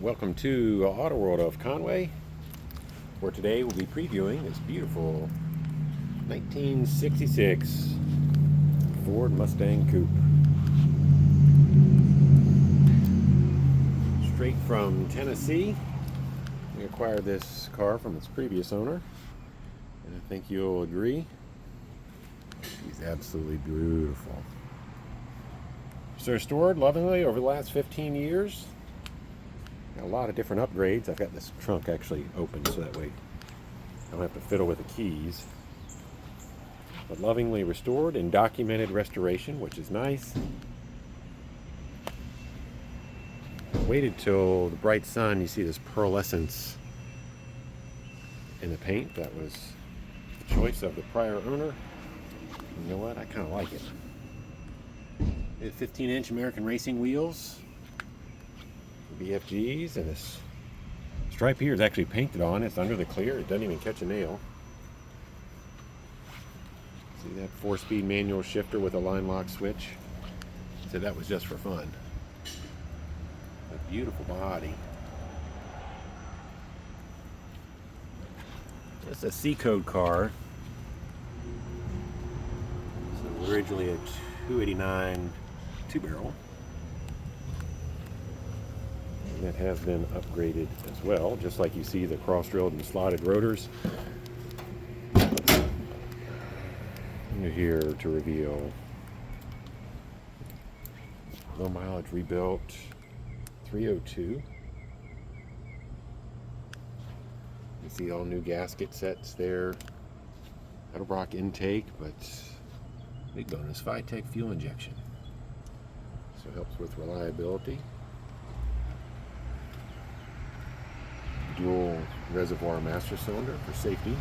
Welcome to AutoWorld of Conway, where today we'll be previewing this beautiful 1966 Ford Mustang Coupe. Straight from Tennessee. We acquired this car from its previous owner, and I think you'll agree, she's absolutely beautiful. So restored lovingly over the last 15 years. Got a lot of different upgrades. I've got this trunk actually open so that way I don't have to fiddle with the keys. But lovingly restored and documented restoration, which is nice. Waited till the bright sun, you see this pearlescence in the paint. That was the choice of the prior owner. You know what? I kind of like it. It 15-inch American racing wheels. BFGs, and this stripe here is actually painted on. It's under the clear. It doesn't even catch a nail. See that 4-speed manual shifter with a line lock switch? So that was just for fun. A beautiful body. It's a C-code car. So originally a 289 two-barrel. That has been upgraded as well, just like you see the cross-drilled and slotted rotors. Under here to reveal low mileage rebuilt 302. You see all new gasket sets there. Edelbrock intake, but big bonus, Fitech fuel injection. So it helps with reliability. Dual reservoir master cylinder for safety.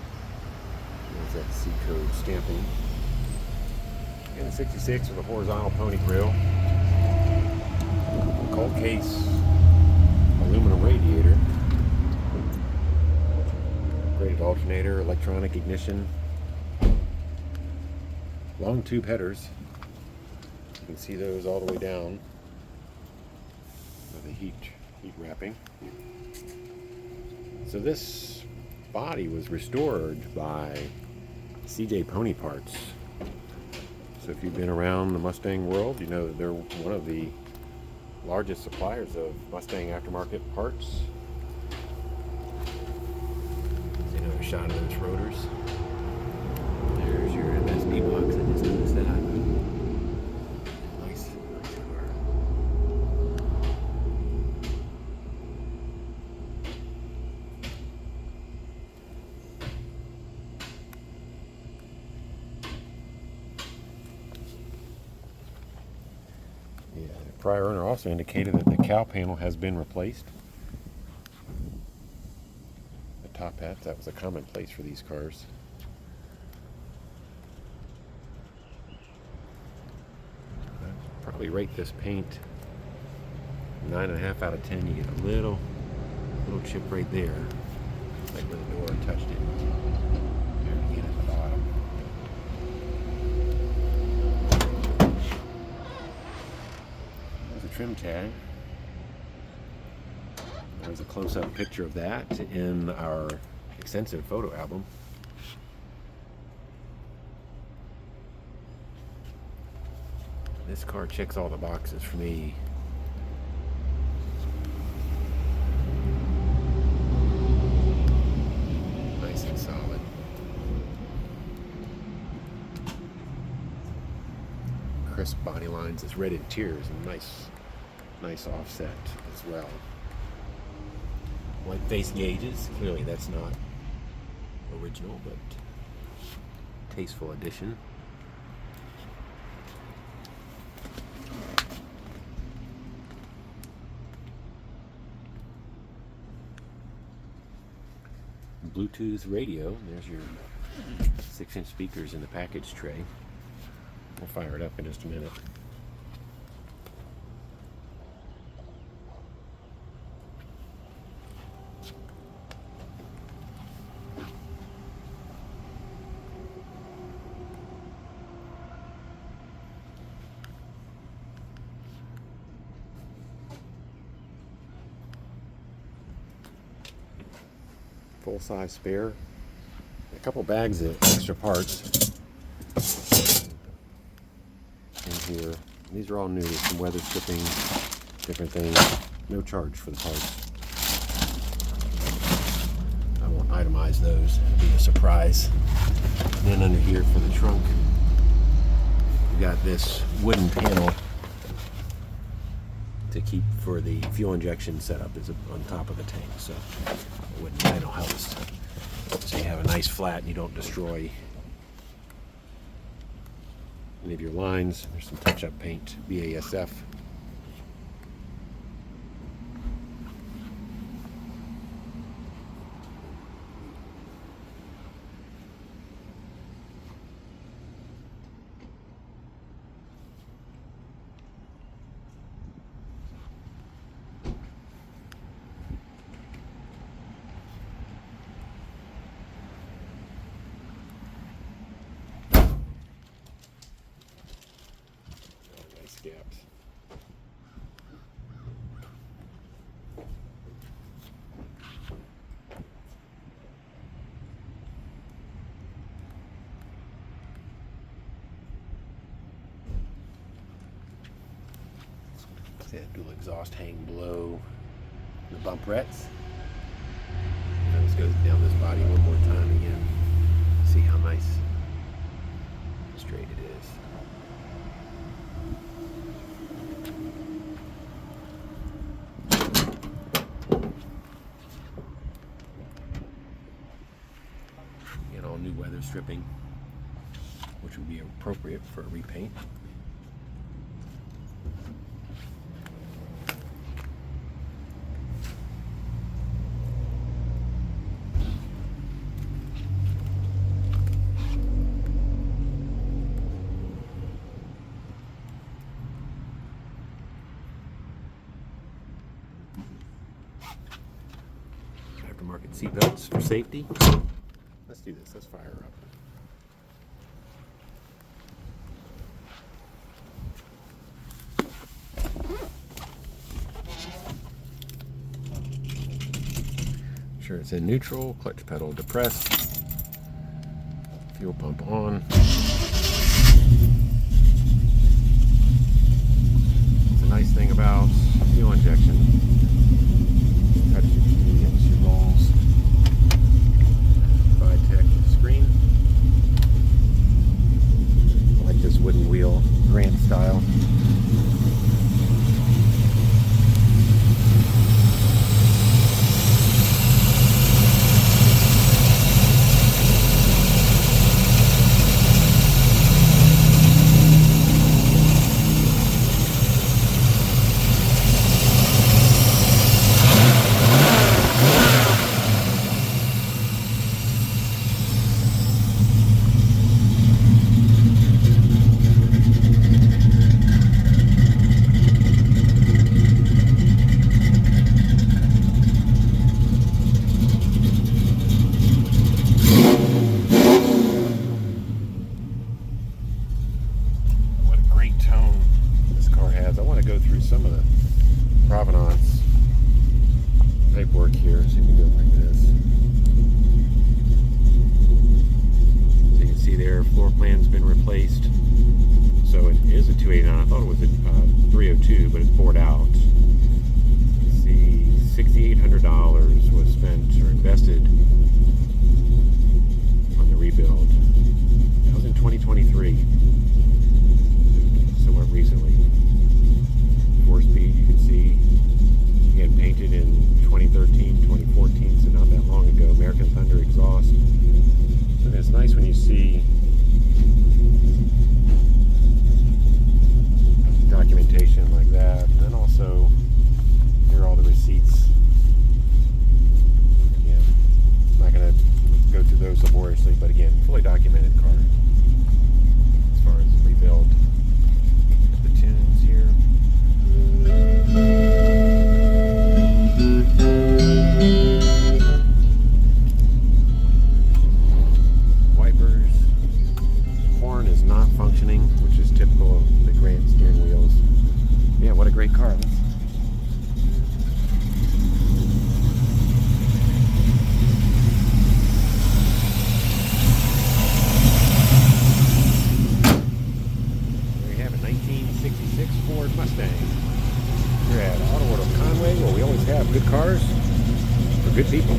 There's that C-code stamping. And a 66 with a horizontal pony grill. Cold case aluminum radiator. Upgraded alternator, electronic ignition. Long tube headers. You can see those all the way down with the heat wrapping. So this body was restored by CJ Pony Parts. So if you've been around the Mustang world, you know that they're one of the largest suppliers of Mustang aftermarket parts. See another shot of those rotors. There's your MSP box. I just noticed that. Nice car. Yeah, the prior owner also indicated that the cow panel has been replaced. The top hats, that was a commonplace for these cars. I'd probably rate this paint 9.5 out of 10. You get a little chip right there, like where the door touched it. There again at the bottom. Trim tag. There's a close-up picture of that in our extensive photo album. This car checks all the boxes for me. Nice and solid. Crisp body lines, this red interior is nice offset as well. White face gauges, clearly that's not original, but tasteful addition. Bluetooth radio, there's your 6-inch speakers in the package tray. We'll fire it up in just a minute. full-size spare. A couple bags of extra parts in here. These are all new. There's some weather stripping, different things. No charge for the parts. I won't itemize those. It'll be a surprise. And then under here for the trunk, we got this wooden panel to keep for the fuel injection setup is on top of the tank. So a wooden panel helps. So you have a nice flat and you don't destroy any of your lines. There's some touch-up paint, BASF. Gaps. See that dual exhaust hang below the bumperettes. Now this goes down this body one more time again. See how nice and straight it is. All new weather stripping, which would be appropriate for a repaint. Aftermarket seatbelts for safety. Let's do this. Let's fire her up. Sure, it's in neutral. Clutch pedal depressed. Fuel pump on. It's a nice thing about fuel injection. Touch your key against your balls. Fitech screen. I like this wooden wheel, Grant style. Go through some of the provenance paperwork here. So you can go like this. So you can see there, floor plan's been replaced. So it is a 289. I thought it was a 302, but it's bored out. You see, $6,800 was spent or invested on the rebuild. That was in 2023. Somewhat recently. 4-speed, you can see, again, painted in 2013, 2014, so now Well, we always have good cars for good people.